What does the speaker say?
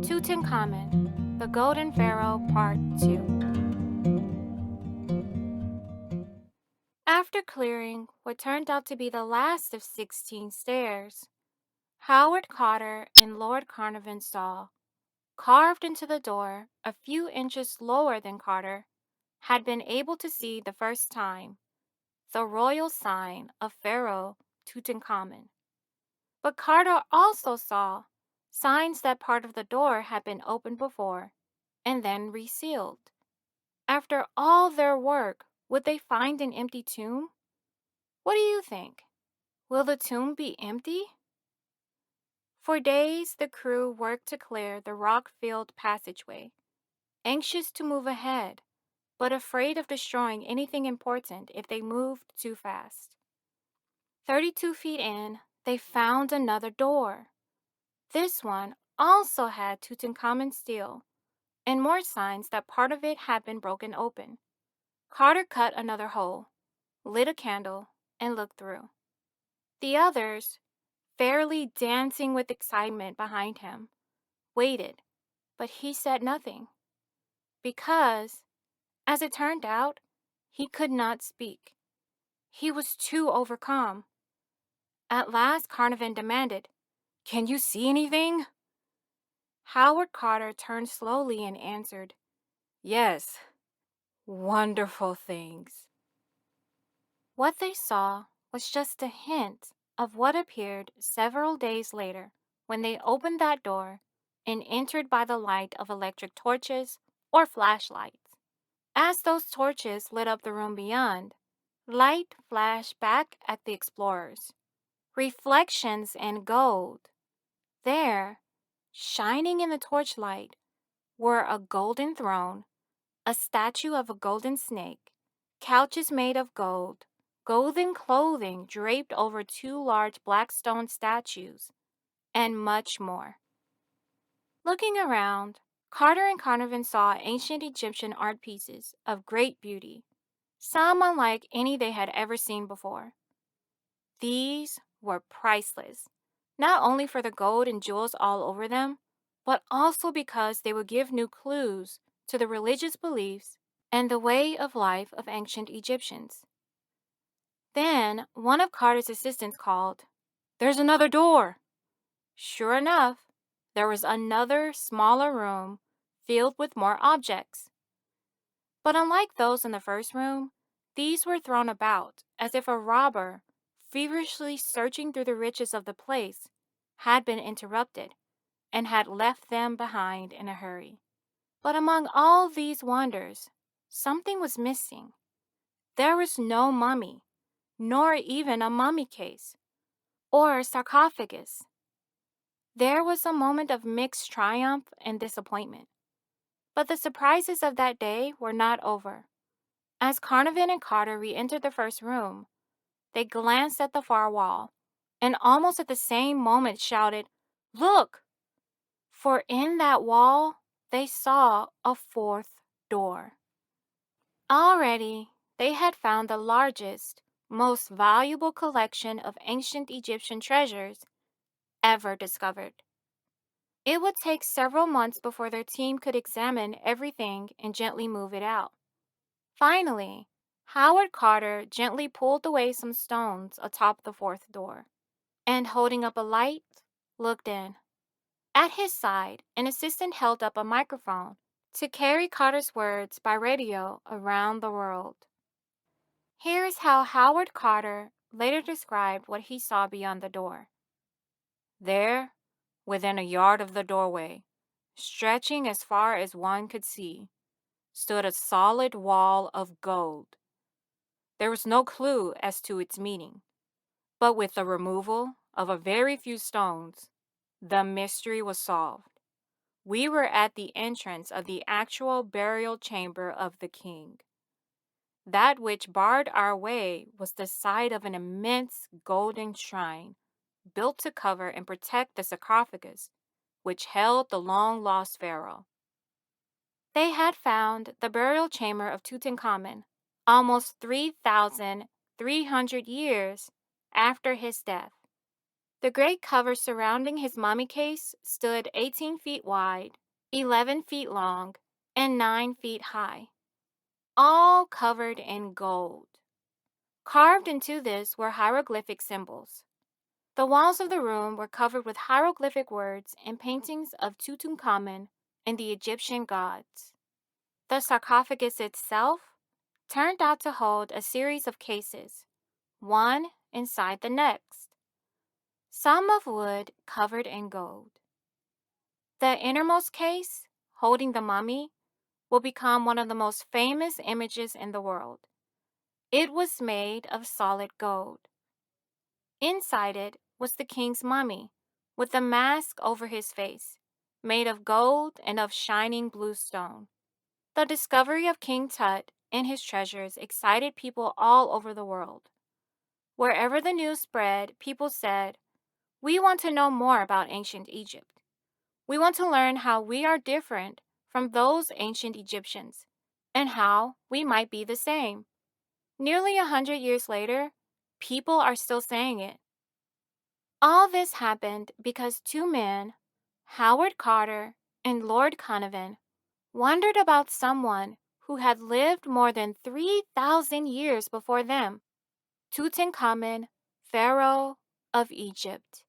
Tutankhamun, the Golden Pharaoh, Part 2. After clearing what turned out to be the last of 16 stairs, Howard Carter and Lord Carnarvon saw, carved into the door a few inches lower than Carter had been able to see the first time, the royal sign of Pharaoh Tutankhamun. But Carter also saw signs that part of the door had been opened before and then resealed. After all their work, would they find an empty tomb? What do you think? Will the tomb be empty? For days, the crew worked to clear the rock-filled passageway, anxious to move ahead, but afraid of destroying anything important if they moved too fast. 32 feet in, they found another door. This one also had Tutankhamun's stele, and more signs that part of it had been broken open. Carter cut another hole, lit a candle, and looked through. The others, fairly dancing with excitement behind him, waited, but he said nothing. Because, as it turned out, he could not speak. He was too overcome. At last, Carnarvon demanded, "Can you see anything?" Howard Carter turned slowly and answered, "Yes, wonderful things." What they saw was just a hint of what appeared several days later when they opened that door and entered by the light of electric torches or flashlights. As those torches lit up the room beyond, light flashed back at the explorers. Reflections in gold. There, shining in the torchlight, were a golden throne, a statue of a golden snake, couches made of gold, golden clothing draped over two large black stone statues, and much more. Looking around, Carter and Carnarvon saw ancient Egyptian art pieces of great beauty, some unlike any they had ever seen before. These were priceless, not only for the gold and jewels all over them, but also because they would give new clues to the religious beliefs and the way of life of ancient Egyptians. Then one of Carter's assistants called, "There's another door." Sure enough, there was another smaller room filled with more objects. But unlike those in the first room, these were thrown about as if a robber, feverishly searching through the riches of the place, had been interrupted and had left them behind in a hurry. But among all these wonders, something was missing. There was no mummy, nor even a mummy case or sarcophagus. There was a moment of mixed triumph and disappointment. But the surprises of that day were not over. As Carnarvon and Carter re-entered the first room, they glanced at the far wall and almost at the same moment shouted, "Look!" For in that wall they saw a fourth door. Already, they had found the largest, most valuable collection of ancient Egyptian treasures ever discovered. It would take several months before their team could examine everything and gently move it out. Finally, Howard Carter gently pulled away some stones atop the fourth door, and holding up a light, looked in. At his side, an assistant held up a microphone to carry Carter's words by radio around the world. Here is how Howard Carter later described what he saw beyond the door. There, within a yard of the doorway, stretching as far as one could see, stood a solid wall of gold. There was no clue as to its meaning, but with the removal of a very few stones, the mystery was solved. We were at the entrance of the actual burial chamber of the king. That which barred our way was the site of an immense golden shrine, built to cover and protect the sarcophagus, which held the long-lost pharaoh. They had found the burial chamber of Tutankhamun almost 3,300 years after his death. The great cover surrounding his mummy case stood 18 feet wide, 11 feet long, and 9 feet high, all covered in gold. Carved into this were hieroglyphic symbols. The walls of the room were covered with hieroglyphic words and paintings of Tutankhamun and the Egyptian gods. The sarcophagus itself turned out to hold a series of cases, one inside the next, some of wood covered in gold. The innermost case, holding the mummy, will become one of the most famous images in the world. It was made of solid gold. Inside it was the king's mummy, with a mask over his face, made of gold and of shining blue stone. The discovery of King Tut and his treasures excited people all over the world. Wherever the news spread, people said, "We want to know more about ancient Egypt. We want to learn how we are different from those ancient Egyptians and how we might be the same." Nearly 100 years later, people are still saying it. All this happened because two men, Howard Carter and Lord Carnarvon, wondered about someone who had lived more than 3,000 years before them, Tutankhamun, Pharaoh of Egypt.